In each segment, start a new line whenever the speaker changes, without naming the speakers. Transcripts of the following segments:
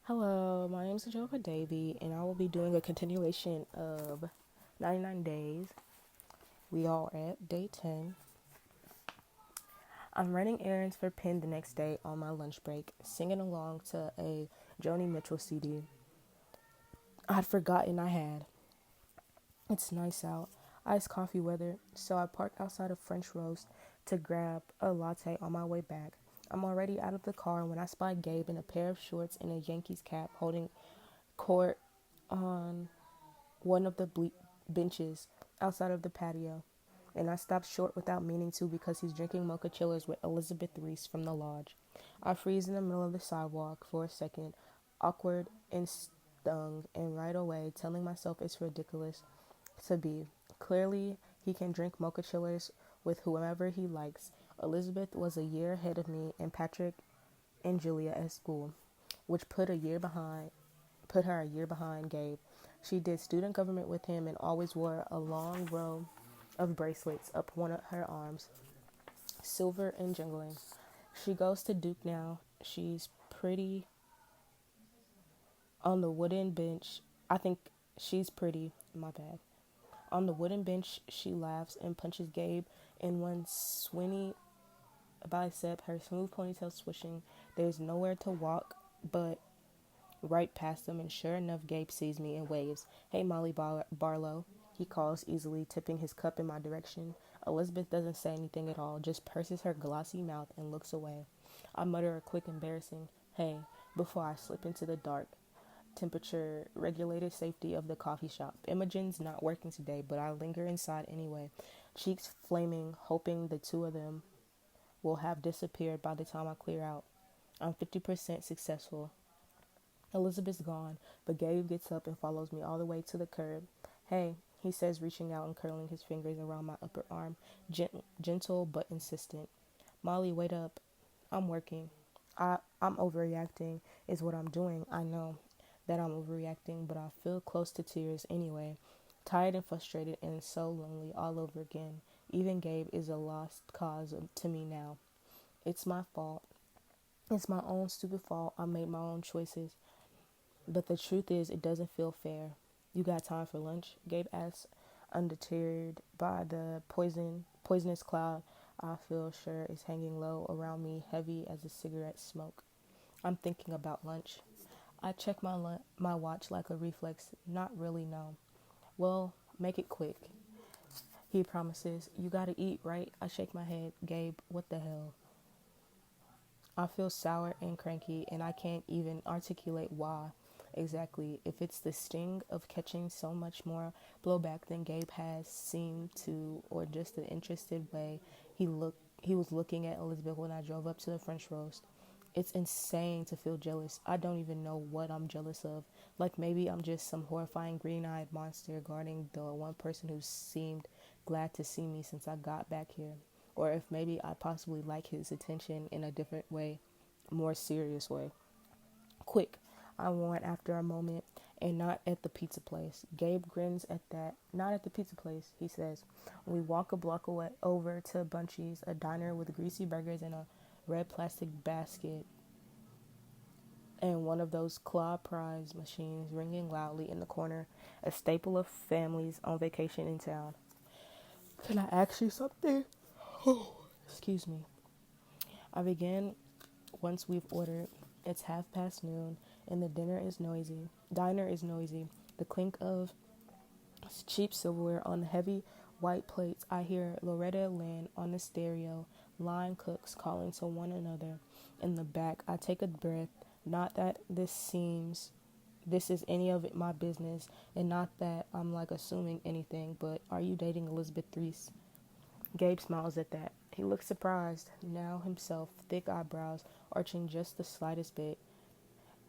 Hello, my name is Angelica Davy, and I will be doing a continuation of 99 Days. We are at day 10. I'm running errands for Penn the next day on my lunch break, singing along to a Joni Mitchell CD I'd forgotten I had. It's nice out, iced coffee weather, so I parked outside of French Roast to grab a latte on my way back. I'm already out of the car when I spy Gabe in a pair of shorts and a Yankees cap holding court on one of the benches outside of the patio, and I stopped short without meaning to because he's drinking mocha chillers with Elizabeth Reese from the lodge. I freeze in the middle of the sidewalk for a second, awkward and stung, and right away telling myself it's ridiculous to be. Clearly, he can drink mocha chillers with whomever he likes. Elizabeth was a year ahead of me and Patrick and Julia at school, which put her a year behind Gabe. She did student government with him and always wore a long row of bracelets up one of her arms, silver and jingling. She goes to Duke now. She's pretty on the wooden bench. I think she's pretty, my bad. On the wooden bench, she laughs and punches Gabe in one swingy bicep, her smooth ponytail swishing. There's nowhere to walk but right past them, and sure enough, Gabe sees me and waves. Hey, Molly Barlow, he calls, easily tipping his cup in my direction. Elizabeth doesn't say anything at all, just purses her glossy mouth and looks away. I mutter a quick, embarrassing, hey, before I slip into the dark, temperature regulated safety of the coffee shop. Imogen's not working today, but I linger inside anyway, cheeks flaming, hoping the two of them will have disappeared by the time I clear out. I'm 50% successful. Elizabeth's gone, but Gabe gets up and follows me all the way to the curb. Hey, he says, reaching out and curling his fingers around my upper arm, gentle but insistent. Molly, wait up. I'm working. I'm overreacting, is what I'm doing. I know that I'm overreacting, but I feel close to tears anyway. Tired and frustrated and so lonely all over again. Even Gabe is a lost cause to me now. It's my fault. It's my own stupid fault. I made my own choices. But the truth is, it doesn't feel fair. You got time for lunch? Gabe asks, undeterred by the poisonous cloud I feel sure is hanging low around me, heavy as a cigarette smoke. I'm thinking about lunch. I check my watch like a reflex. Not really, no. Well, make it quick. He promises. You gotta eat, right? I shake my head. Gabe, what the hell? I feel sour and cranky, and I can't even articulate why exactly. If it's the sting of catching so much more blowback than Gabe has seemed to, or just the interested way he was looking at Elizabeth when I drove up to the French roast. It's insane to feel jealous. I don't even know what I'm jealous of. Like maybe I'm just some horrifying green-eyed monster guarding the one person who seemed glad to see me since I got back here. Or if maybe I possibly like his attention in a different way, more serious way. Quick, I warn after a moment, and not at the pizza place. Gabe grins at that. Not at the pizza place, he says. We walk a block away over to Bunchies, a diner with greasy burgers and a red plastic basket and one of those claw prize machines ringing loudly in the corner, a staple of families on vacation in town. Can I ask you something? Excuse me. I begin once we've ordered. It's noon, and the Diner is noisy. The clink of cheap silverware on heavy white plates. I hear Loretta Lynn on the stereo, line cooks calling to one another in the back. I take a breath. Not that this is any of it my business, and not that I'm like assuming anything, but are you dating Elizabeth Reese? Gabe smiles at that. He looks surprised, now himself, thick eyebrows arching just the slightest bit.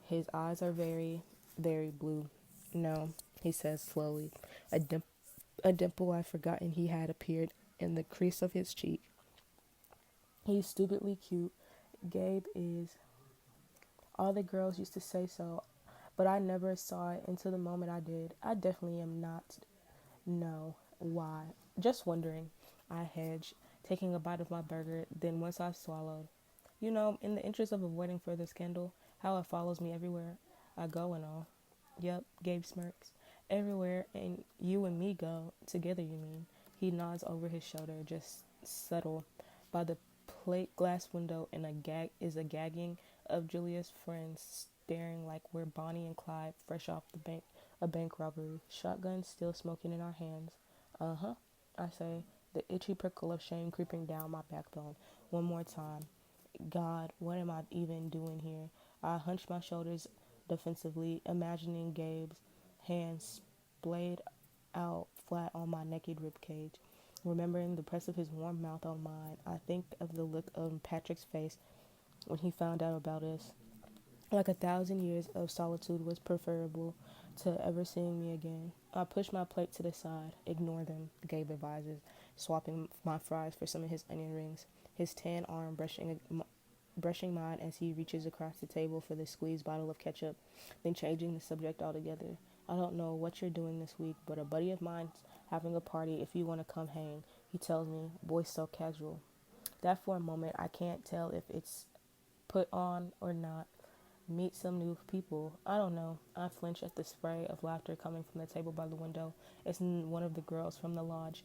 His eyes are very, very blue. No, he says slowly. A, dim- a dimple I'd forgotten he had appeared in the crease of his cheek. He's stupidly cute. Gabe is. All the girls used to say so, but I never saw it until the moment I did. I definitely am not. No. Why? Just wondering. I hedge, taking a bite of my burger, then once I've swallowed. In the interest of avoiding further scandal, how it follows me everywhere. I go and all. Yep, Gabe smirks. Everywhere and you and me go. Together, you mean? He nods over his shoulder, just subtle. By the plate glass window in a gag is a gagging of Julia's friends staring like we're Bonnie and Clyde fresh off the bank a bank robbery. Shotgun still smoking in our hands. Uh-huh, I say, the itchy prickle of shame creeping down my backbone. One more time. God, what am I even doing here? I hunched my shoulders defensively, imagining Gabe's hands splayed out flat on my naked ribcage. Remembering the press of his warm mouth on mine, I think of the look on Patrick's face when he found out about us. Like 1,000 years of solitude was preferable to ever seeing me again. I push my plate to the side. Ignore them, Gabe advises, swapping my fries for some of his onion rings, his tan arm brushing mine as he reaches across the table for the squeezed bottle of ketchup, then changing the subject altogether. I don't know what you're doing this week, but a buddy of mine's having a party if you want to come hang, he tells me, voice so casual. That for a moment I can't tell if it's put on or not. Meet some new people. I don't know. I flinch at the spray of laughter coming from the table by the window. It's one of the girls from the lodge,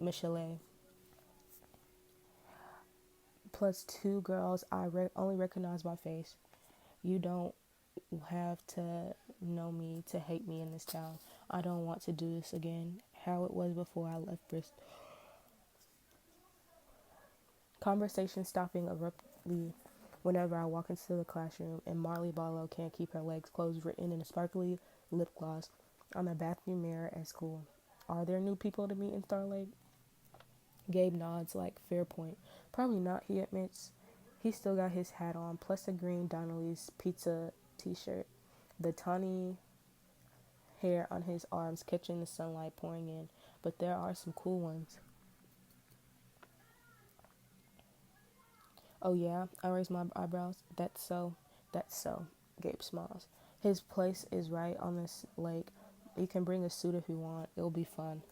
Michelet, plus two girls I only recognize by face. You don't have to know me to hate me in this town. I don't want to do this again. How it was before I left Bristol. Conversation stopping abruptly whenever I walk into the classroom and Marley Barlow can't keep her legs closed, written in a sparkly lip gloss on the bathroom mirror at school. Are there new people to meet in Star Lake? Gabe nods like fair point. Probably not, he admits. He's still got his hat on, plus a green Donnelly's Pizza t-shirt. The tawny hair on his arms catching the sunlight pouring in. But there are some cool ones. Oh yeah, I raise my eyebrows. That's so. That's so. Gabe smiles. His place is right on this lake. You can bring a suit if you want. It'll be fun.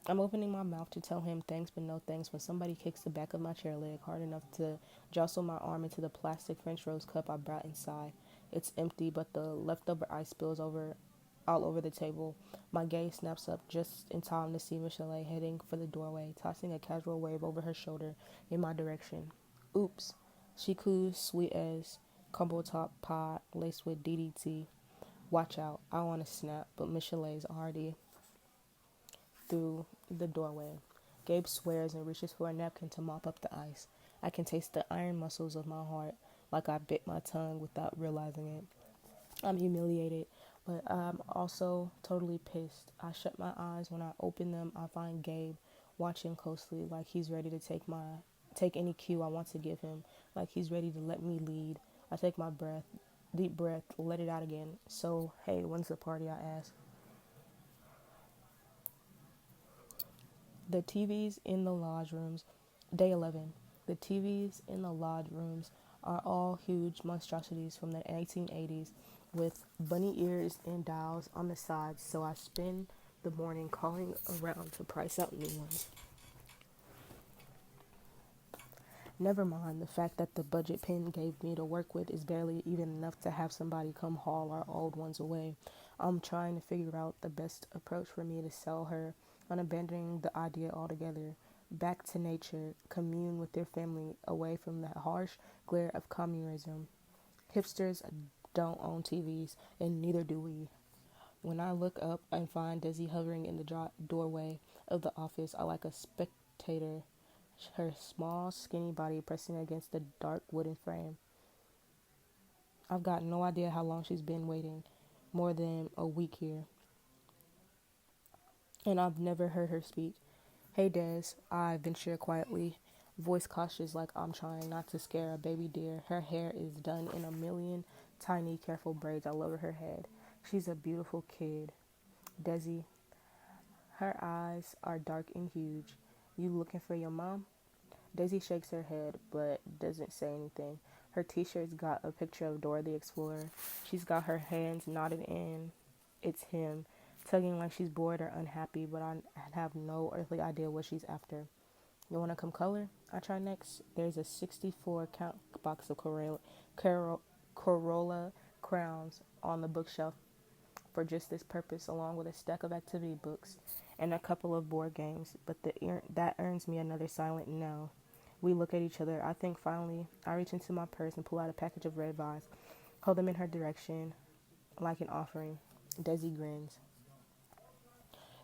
I'm opening my mouth to tell him thanks but no thanks when somebody kicks the back of my chair leg hard enough to jostle my arm into the plastic French rose cup I brought inside. It's empty, but the leftover ice spills over all over the table. My gaze snaps up just in time to see Michelet heading for the doorway, tossing a casual wave over her shoulder in my direction. Oops. She coos sweet as crumble top pie laced with DDT. Watch out. I want to snap, but Michelet's already through the doorway. Gabe swears and reaches for a napkin to mop up the ice. I can taste the iron muscles of my heart like I bit my tongue without realizing it. I'm humiliated, but I'm also totally pissed. I shut my eyes. When I open them, I find Gabe watching closely like he's ready to take any cue I want to give him, like he's ready to let me lead. I take my deep breath, let it out again. So, hey, when's the party? I ask. The TVs in the lodge rooms, day 11. The TVs in the lodge rooms are all huge monstrosities from the 1880s with bunny ears and dials on the sides, so I spend the morning calling around to price out new ones. Never mind the fact that the budget Penn gave me to work with is barely even enough to have somebody come haul our old ones away. I'm trying to figure out the best approach for me to sell her on abandoning the idea altogether. Back to nature, commune with their family, away from the harsh glare of communism. Hipsters don't own TVs, and neither do we. When I look up and find Desi hovering in the doorway of the office, I like a spectator, her small, skinny body pressing against the dark wooden frame. I've got no idea how long she's been waiting, more than a week here, and I've never heard her speak. Hey, Des, I venture quietly, voice cautious like I'm trying not to scare a baby deer. Her hair is done in a million tiny, careful braids all over her head. She's a beautiful kid. Desi, her eyes are dark and huge. You looking for your mom? Daisy shakes her head, but doesn't say anything. Her t-shirt's got a picture of Dora the Explorer. She's got her hands knotted in. It's him, tugging like she's bored or unhappy, but I have no earthly idea what she's after. You want to come color? I try next. There's a 64 count box of Corolla crowns on the bookshelf for just this purpose, along with a stack of activity books and a couple of board games, but that earns me another silent no. We look at each other. I think finally I reach into my purse and pull out a package of red vines, hold them in her direction like an offering. Desi grins.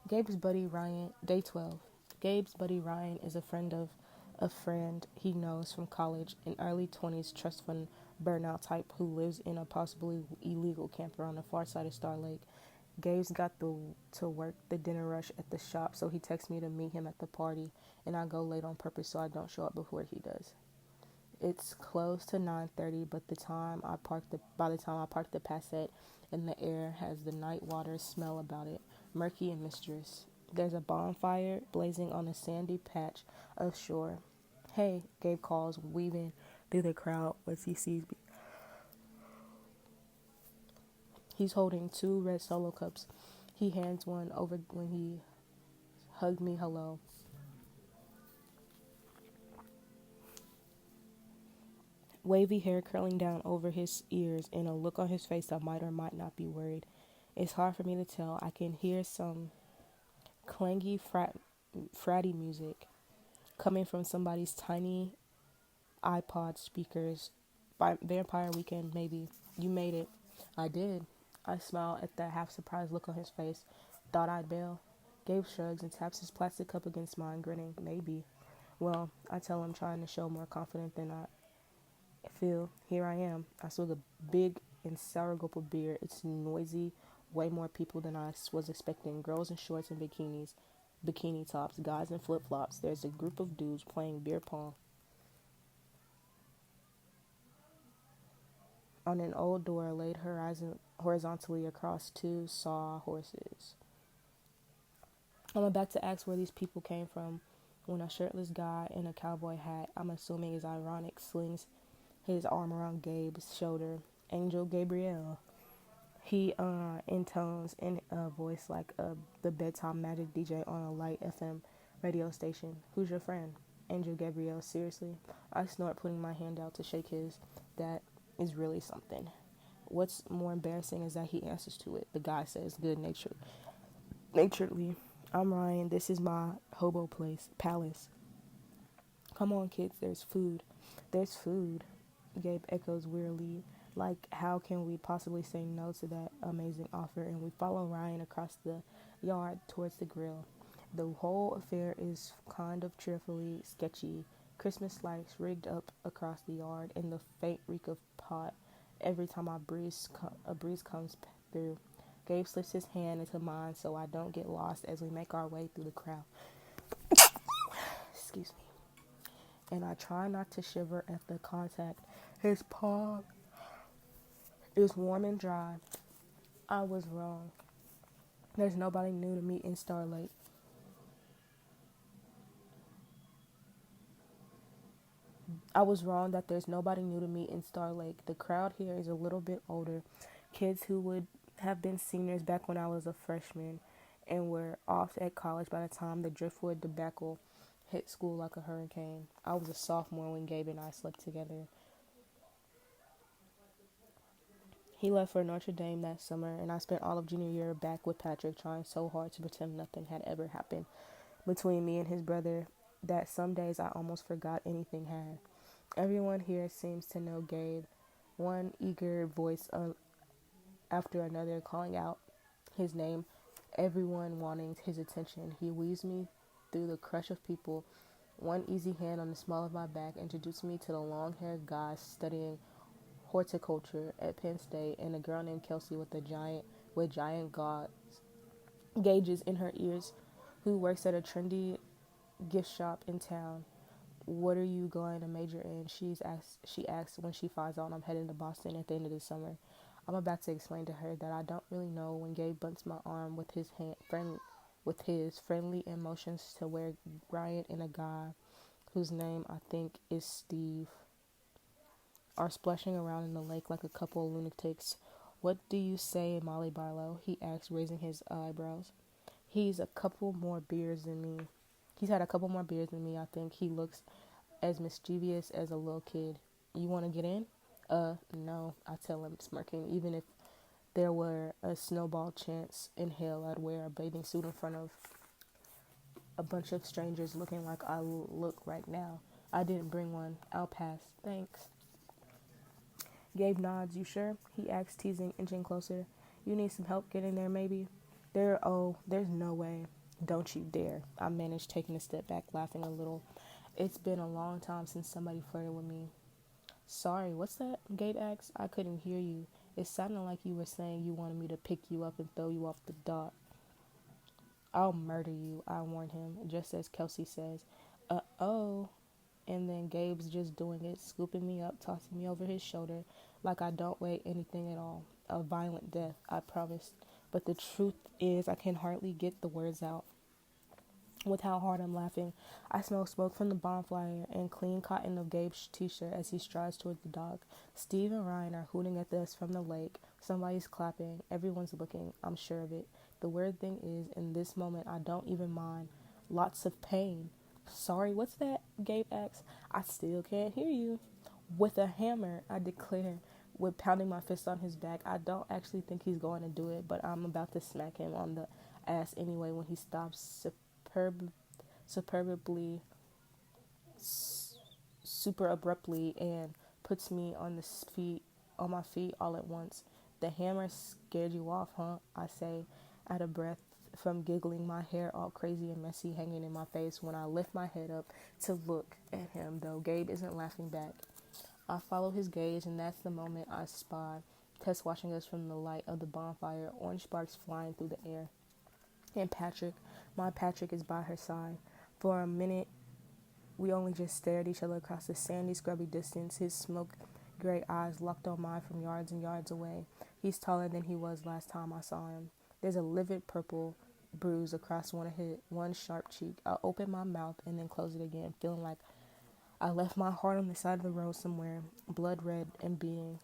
Gabe's buddy Ryan, day 12. Gabe's buddy Ryan is a friend of a friend he knows from college, an early 20s trust fund burnout type who lives in a possibly illegal camper on the far side of Star Lake. Gabe's got to work the dinner rush at the shop, so he texts me to meet him at the party, and I go late on purpose so I don't show up before he does. It's close to 9:30, but by the time I park the Passat, and the air has the night water smell about it, murky and mysterious. There's a bonfire blazing on a sandy patch of shore. Hey, Gabe calls, weaving through the crowd as he sees me. He's holding two red solo cups. He hands one over when he hugged me hello. Wavy hair curling down over his ears and a look on his face that might or might not be worried. It's hard for me to tell. I can hear some clangy fratty music coming from somebody's tiny iPod speakers. By Vampire Weekend, maybe. You made it. I did. I smile at the half surprised look on his face. Thought I'd bail. Gabe shrugs and taps his plastic cup against mine, grinning. Maybe. Well, I tell him, trying to show more confident than I feel. Here I am. I swig a big and sour gulp of beer. It's noisy. Way more people than I was expecting. Girls in shorts and bikini tops, guys in flip-flops. There's a group of dudes playing beer pong on an old door laid horizontally across two saw horses. I'm about to ask where these people came from when a shirtless guy in a cowboy hat, I'm assuming is ironic, slings his arm around Gabe's shoulder. Angel Gabriel. He intones in a voice like the bedtime magic DJ on a light FM radio station. Who's your friend? Angel Gabriel. Seriously? I snort, putting my hand out to shake his. That is really something. What's more embarrassing is that he answers to it. The guy says, naturedly, I'm Ryan. This is my hobo palace. Come on, kids. There's food. There's food. Gabe echoes wearily. Like, how can we possibly say no to that amazing offer? And we follow Ryan across the yard towards the grill. The whole affair is kind of cheerfully sketchy. Christmas lights rigged up across the yard, and the faint reek of pot every time a breeze comes through. Gabe slips his hand into mine so I don't get lost as we make our way through the crowd. Excuse me. And I try not to shiver at the contact. His palm is warm and dry. I was wrong. There's nobody new to meet in Star Lake. I was wrong that there's nobody new to meet in Star Lake. The crowd here is a little bit older. Kids who would have been seniors back when I was a freshman and were off at college by the time the Driftwood debacle hit school like a hurricane. I was a sophomore when Gabe and I slept together. He left for Notre Dame that summer, and I spent all of junior year back with Patrick, trying so hard to pretend nothing had ever happened between me and his brother that some days I almost forgot anything had. Everyone here seems to know Gabe, one eager voice after another calling out his name, everyone wanting his attention. He weaves me through the crush of people, one easy hand on the small of my back, introduced me to the long-haired guy studying horticulture at Penn State, and a girl named Kelsey with giant gauges in her ears, who works at a trendy gift shop in town. What are you going to major in? She asks when she finds out I'm heading to Boston at the end of the summer. I'm about to explain to her that I don't really know when Gabe bumps my arm with his friendly emotions to where Ryan and a guy whose name I think is Steve are splashing around in the lake like a couple of lunatics. What do you say, Molly Barlow? He asks, raising his eyebrows. He's a couple more beers than me. He's had a couple more beers than me, I think. He looks as mischievous as a little kid. You want to get in? No, I tell him, smirking. Even if there were a snowball chance in hell, I'd wear a bathing suit in front of a bunch of strangers looking like I look right now. I didn't bring one. I'll pass. Thanks. Gabe nods. You sure? He asks, teasing, inching closer. You need some help getting there, maybe? There's no way. Don't you dare. I managed taking a step back, laughing a little. It's been a long time since somebody flirted with me. Sorry, what's that? Gabe asked. I couldn't hear you. It sounded like you were saying you wanted me to pick you up and throw you off the dock. I'll murder you, I warned him, just as Kelsey says, oh. And then Gabe's just doing it, scooping me up, tossing me over his shoulder like I don't weigh anything at all. A violent death, I promised. But the truth is, I can hardly get the words out. With how hard I'm laughing, I smell smoke from the bonfire and clean cotton of Gabe's t-shirt as he strides toward the dock. Steve and Ryan are hooting at us from the lake. Somebody's clapping. Everyone's looking. I'm sure of it. The weird thing is, in this moment, I don't even mind. Lots of pain. Sorry, what's that? Gabe asks. I still can't hear you. With a hammer, I declare, with pounding my fist on his back. I don't actually think he's going to do it, but I'm about to smack him on the ass anyway when he stops superbly, super abruptly, and puts me on my feet all at once. The hammer scared you off, huh? I say, out of breath from giggling, my hair all crazy and messy hanging in my face when I lift my head up to look at him, though Gabe isn't laughing back. I follow his gaze, and that's the moment I spy Tess watching us from the light of the bonfire, orange sparks flying through the air. And my Patrick is by her side. For a minute, we only just stare at each other across the sandy, scrubby distance, his smoke gray eyes locked on mine from yards and yards away. He's taller than he was last time I saw him. There's a livid purple bruise across one sharp cheek. I open my mouth and then close it again, feeling like I left my heart on the side of the road somewhere, blood red and beating.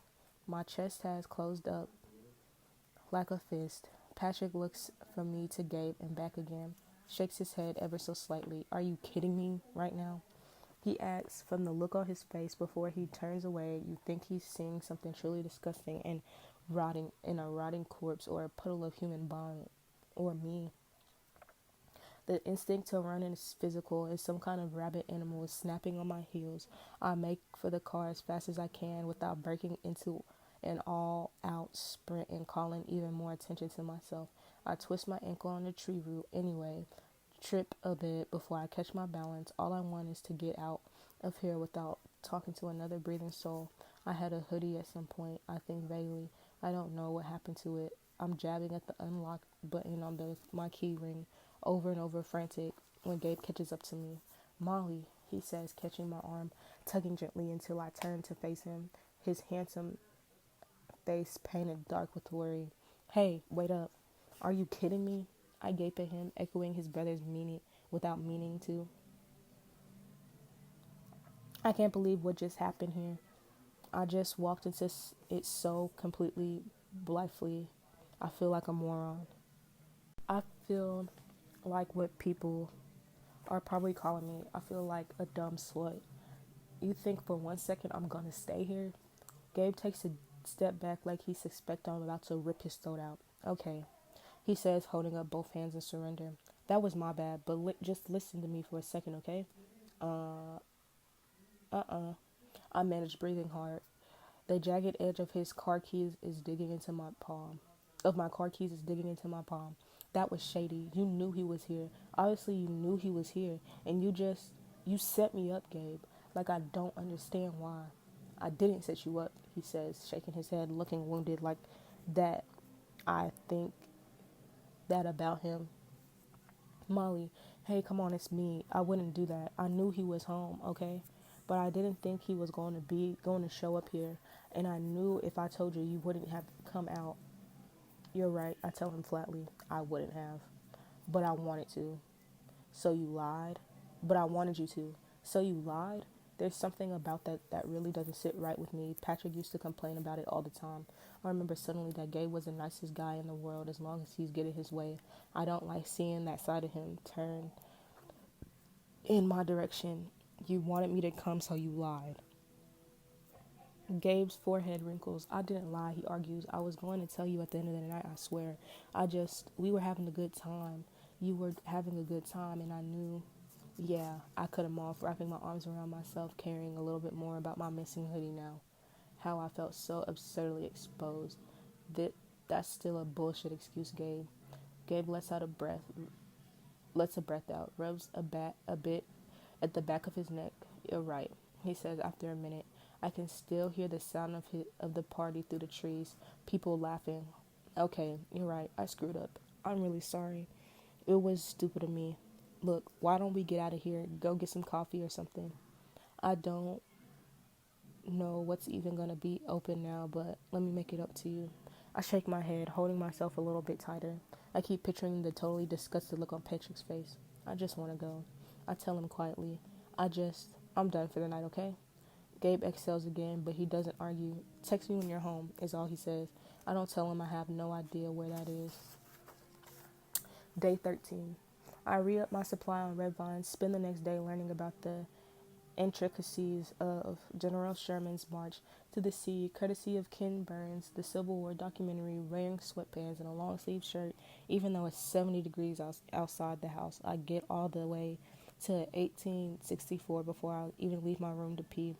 My chest has closed up like a fist. Patrick looks from me to Gabe and back again, shakes his head ever so slightly. Are you kidding me right now? He asks from the look on his face before he turns away. You think he's seeing something truly disgusting and rotting in a rotting corpse or a puddle of human vomit. Or me. The instinct to run is physical, as some kind of rabid animal is snapping on my heels. I make for the car as fast as I can without breaking into an all-out sprint and calling even more attention to myself. I twist my ankle on the tree root anyway, trip a bit before I catch my balance. All I want is to get out of here without talking to another breathing soul. I had a hoodie at some point, I think vaguely. I don't know what happened to it. I'm jabbing at the unlock button on my key ring, over and over, frantic, when Gabe catches up to me. Molly, he says, catching my arm, tugging gently until I turn to face him, his handsome face painted dark with worry. Hey, wait up. Are you kidding me? I gape at him, echoing his brother's meaning without meaning to. I can't believe what just happened here. I just walked into it so completely blithely. I feel like a moron. I feel like what people are probably calling me. I feel like a dumb slut. You think for 1 second I'm gonna stay here? Gabe takes a step back like he suspects I'm about to rip his throat out. Okay, he says, holding up both hands in surrender. That was my bad, but just listen to me for a second, okay? Uh, I managed breathing hard. The jagged edge of his car keys is digging into my palm. Of my car keys is digging into my palm. That was shady. You knew he was here. Obviously, you knew he was here, and you set me up, Gabe. Like I don't understand why. I didn't set you up, he says, shaking his head, looking wounded like that. I think that about him. Molly, hey, come on, it's me. I wouldn't do that. I knew he was home, okay? But I didn't think he was going to show up here. And I knew if I told you, you wouldn't have come out. You're right, I tell him flatly. I wouldn't have. But I wanted to. So you lied? But I wanted you to. So you lied? There's something about that really doesn't sit right with me. Patrick used to complain about it all the time. I remember suddenly that Gabe was the nicest guy in the world as long as he's getting his way. I don't like seeing that side of him turn in my direction. You wanted me to come, so you lied. Gabe's forehead wrinkles. I didn't lie, he argues. I was going to tell you at the end of the night, I swear. We were having a good time. You were having a good time, and I knew, yeah, I cut him off, wrapping my arms around myself, caring a little bit more about my missing hoodie now. How I felt so absurdly exposed. That, that's still a bullshit excuse, Gabe. Gabe lets a breath out, rubs a bit at the back of his neck. You're right, he says after a minute. I can still hear the sound of the party through the trees, people laughing. Okay, you're right, I screwed up. I'm really sorry. It was stupid of me. Look, why don't we get out of here, go get some coffee or something? I don't know what's even gonna be open now, but let me make it up to you. I shake my head, holding myself a little bit tighter. I keep picturing the totally disgusted look on Patrick's face. I just want to go. I tell him quietly. I'm done for the night, okay? Gabe exhales again, but he doesn't argue. Text me when you're home, is all he says. I don't tell him I have no idea where that is. Day 13. I re-up my supply on Red Vine, spend the next day learning about the intricacies of General Sherman's march to the sea, courtesy of Ken Burns, the Civil War documentary, wearing sweatpants and a long sleeve shirt, even though it's 70 degrees outside the house. I get all the way to 1864 before I even leave my room to pee.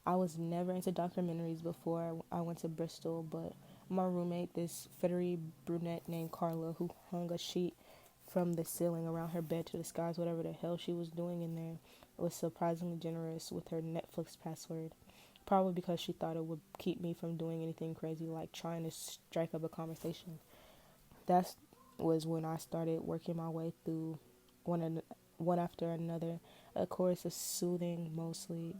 I was never into documentaries before I went to Bristol, but my roommate, this feathery brunette named Carla, who hung a sheet from the ceiling around her bed to disguise whatever the hell she was doing in there, was surprisingly generous with her Netflix password. Probably because she thought it would keep me from doing anything crazy like trying to strike up a conversation. That was when I started working my way through one, one after another, a chorus of soothing, mostly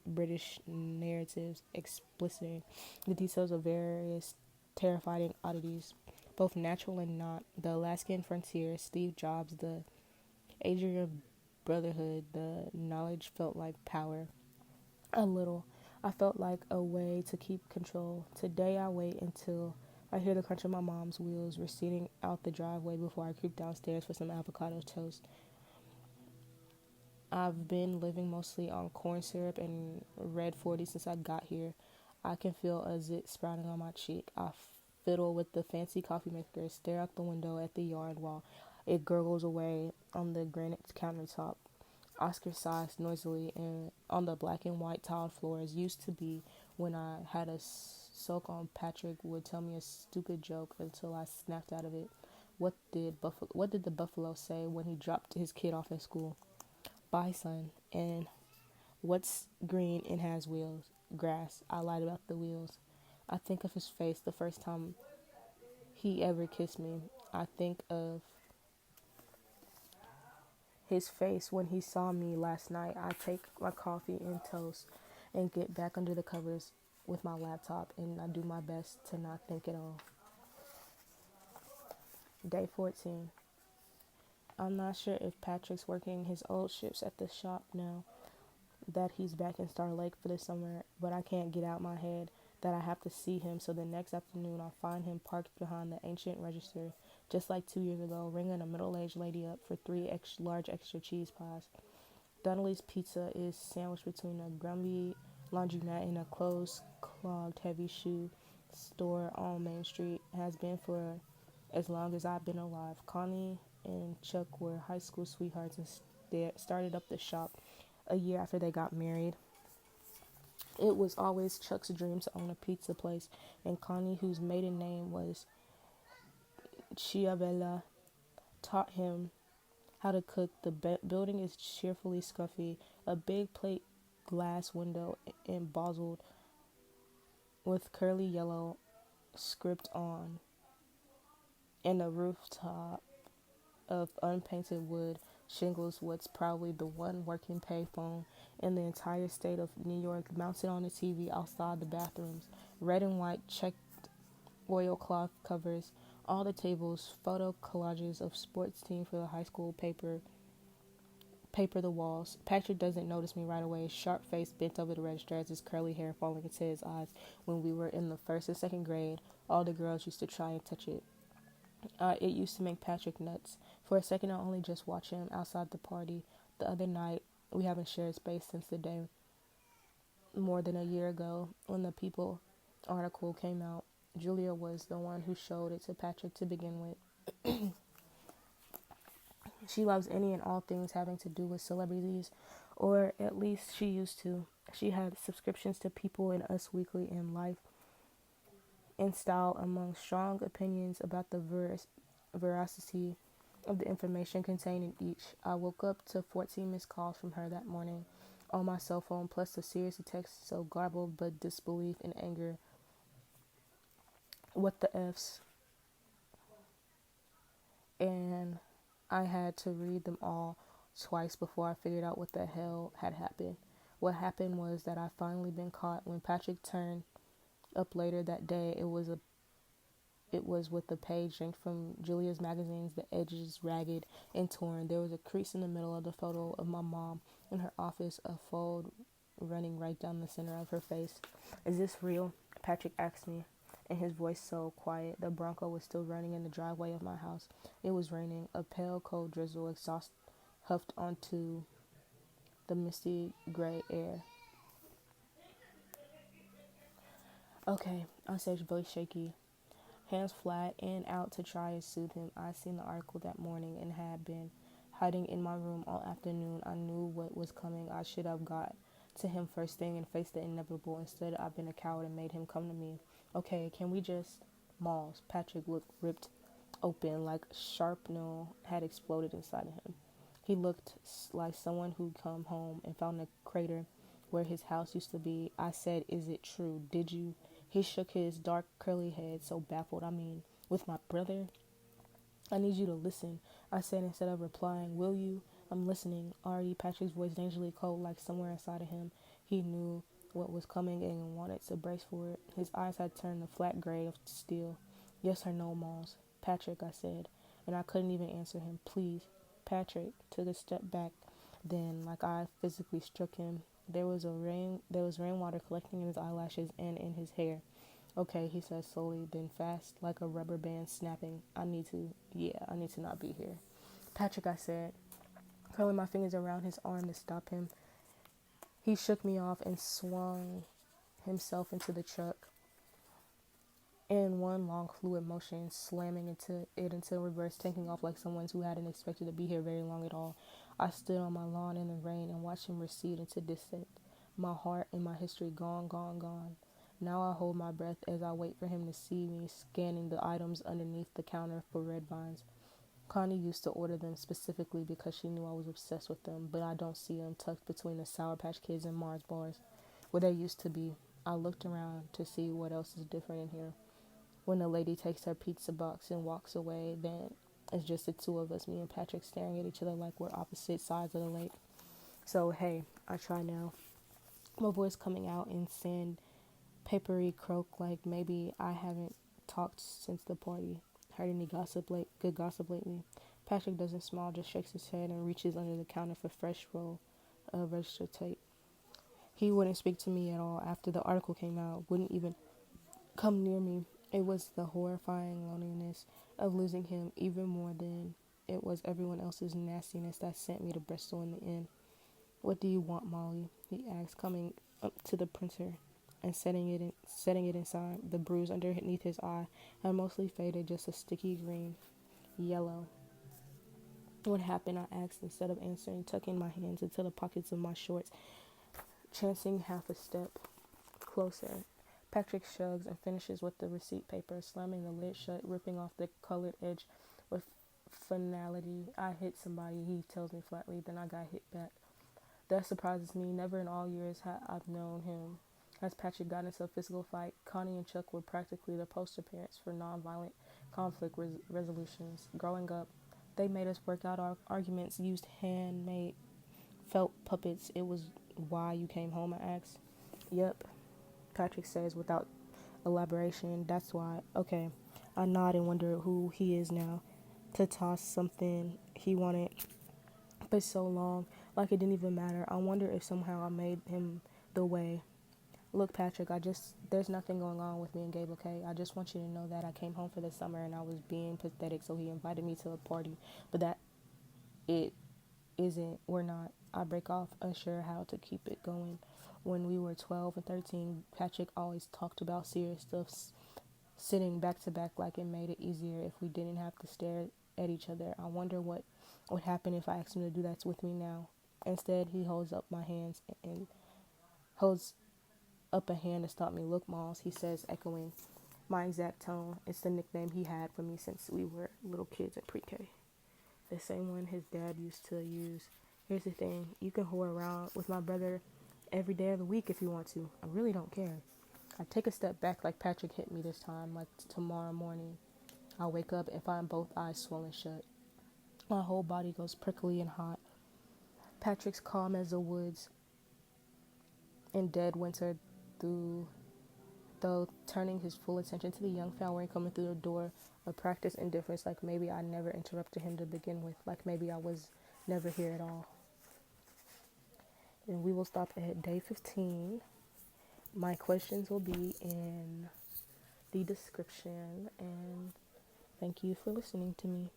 British narratives explicit the details of various terrifying oddities, both natural and not. The Alaskan frontier, Steve Jobs, the Adrian Brotherhood, the knowledge felt like power. A little. I felt like a way to keep control. Today I wait until I hear the crunch of my mom's wheels receding out the driveway before I creep downstairs for some avocado toast. I've been living mostly on corn syrup and red 40 since I got here. I can feel a zit sprouting on my cheek. I fiddle with the fancy coffee maker, stare out the window at the yard while it gurgles away on the granite countertop. Oscar sighs noisily and on the black and white tiled floors. Used to be when I had a soak on. Patrick would tell me a stupid joke until I snapped out of it. What did the buffalo say when he dropped his kid off at school? Bye, son. And what's green and has wheels? Grass. I lied about the wheels. I think of his face the first time he ever kissed me. I think of his face when he saw me last night. I take my coffee and toast and get back under the covers with my laptop, and I do my best to not think at all. Day 14. I'm not sure if Patrick's working his old shifts at the shop now that he's back in Star Lake for the summer, but I can't get out my head that I have to see him, so the next afternoon I'll find him parked behind the ancient register, just like 2 years ago, ringing a middle-aged lady up for three large extra cheese pies. Donnelly's Pizza is sandwiched between a grumpy laundromat and a closed, clogged, heavy shoe store on Main Street. Has been for as long as I've been alive. Connie and Chuck were high school sweethearts and started up the shop a year after they got married. It was always Chuck's dream to own a pizza place, and Connie, whose maiden name was Chiavella, taught him how to cook. The building is cheerfully scruffy, a big plate glass window embossed with curly yellow script on, and a rooftop of unpainted wood shingles, what's probably the one working payphone in the entire state of New York, mounted on a TV outside the bathrooms. Red and white checked oilcloth covers all the tables, photo collages of sports team for the high school paper the walls. Patrick doesn't notice me right away, sharp face bent over the register as his curly hair falling into his eyes. When we were in the first and second grade, all the girls used to try and touch it. It used to make Patrick nuts. For a second, I only just watched him outside the party. The other night, we haven't shared space since the day more than a year ago when the People article came out. Julia was the one who showed it to Patrick to begin with. She loves any and all things having to do with celebrities, or at least she used to. She had subscriptions to People and Us Weekly and Life in Style, among strong opinions about the veracity of the information contained in each. I woke up to 14 missed calls from her that morning on my cell phone, plus a series of texts so garbled but disbelief and anger. What the F's? And I had to read them all twice before I figured out what the hell had happened. What happened was that I finally been caught. When Patrick turned up later that day, it was with a page yanked from Julia's magazines, the edges ragged and torn. There was a crease in the middle of the photo of my mom in her office, a fold running right down the center of her face. Is this real? Patrick asked me, and his voice so quiet. The Bronco was still running in the driveway of my house. It was raining. A pale, cold drizzle exhaust huffed onto the misty gray air. Okay, I said, voice shaky, hands flat and out to try and soothe him. I seen the article that morning and had been hiding in my room all afternoon. I knew what was coming. I should have got to him first thing and faced the inevitable. Instead, I've been a coward and made him come to me. Okay, can we just... Malls. Patrick looked ripped open like shrapnel had exploded inside of him. He looked like someone who'd come home and found a crater where his house used to be. I said, is it true? Did you? He shook his dark curly head, so baffled. I mean, with my brother? I need you to listen, I said instead of replying. Will you? I'm listening. Already, Patrick's voice dangerously cold, like somewhere inside of him he knew what was coming and wanted to brace for it. His eyes had turned the flat gray of steel. Yes or no, Malls? Patrick, I said, and I couldn't even answer him. Please. Patrick took a step back, then, like I physically struck him. There was rainwater collecting in his eyelashes and in his hair. Okay, he said slowly, then fast, like a rubber band snapping. I need to not be here. Patrick, I said, curling my fingers around his arm to stop him. He shook me off and swung himself into the truck in one long fluid motion, slamming into it until reverse, taking off like someone who hadn't expected to be here very long at all. I stood on my lawn in the rain and watched him recede into distance. My heart and my history gone, gone, gone. Now I hold my breath as I wait for him to see me scanning the items underneath the counter for red vines. Connie used to order them specifically because she knew I was obsessed with them, but I don't see them tucked between the Sour Patch Kids and Mars bars, where they used to be. I looked around to see what else is different in here. When the lady takes her pizza box and walks away, then it's just the two of us, me and Patrick, staring at each other like we're opposite sides of the lake. So, hey, I try now. My voice coming out in sandpapery croak like maybe I haven't talked since the party. Heard any good gossip lately? Patrick doesn't smile, just shakes his head and reaches under the counter for fresh roll of register tape. He wouldn't speak to me at all after the article came out, wouldn't even come near me. It was the horrifying loneliness of losing him even more than it was everyone else's nastiness that sent me to Bristol in the end. What do you want, Molly? He asked, coming up to the printer and setting it inside. The bruise underneath his eye had mostly faded, just a sticky green, yellow. What happened? I asked instead of answering, tucking my hands into the pockets of my shorts, chancing half a step closer. Patrick shrugs and finishes with the receipt paper, slamming the lid shut, ripping off the colored edge with finality. I hit somebody, he tells me flatly, then I got hit back. That surprises me. Never in all years I've known him has Patrick gotten into a physical fight. Connie and Chuck were practically the poster parents for nonviolent conflict resolutions. Growing up, they made us work out our arguments, used handmade felt puppets. It was why you came home, I asked. Yep, Patrick says without elaboration. That's why. Okay. I nod and wonder who he is now. To toss something he wanted for so long, like it didn't even matter. I wonder if somehow I made him the way. Look, Patrick, there's nothing going on with me and Gabe, okay? I just want you to know that I came home for the summer and I was being pathetic, so he invited me to a party. But that it isn't, we're not. I break off, unsure how to keep it going when we were 12 and 13, Patrick always talked about serious stuff, sitting back to back like it made it easier if we didn't have to stare at each other. I wonder what would happen if I asked him to do that with me now. Instead, he holds up my hands and holds up a hand to stop me. Look, Malls, he says, echoing my exact tone. It's the nickname he had for me since we were little kids at pre-K. The same one his dad used to use. Here's the thing, you can whore around with my brother every day of the week if you want to. I really don't care. I take a step back like Patrick hit me this time, like tomorrow morning. I wake up and find both eyes swollen shut. My whole body goes prickly and hot. Patrick's calm as the woods in dead winter, through though turning his full attention to the young Fowler coming through the door, a practiced indifference, like maybe I never interrupted him to begin with, like maybe I was never here at all. And we will stop at day 15. My questions will be in the description, and thank you for listening to me.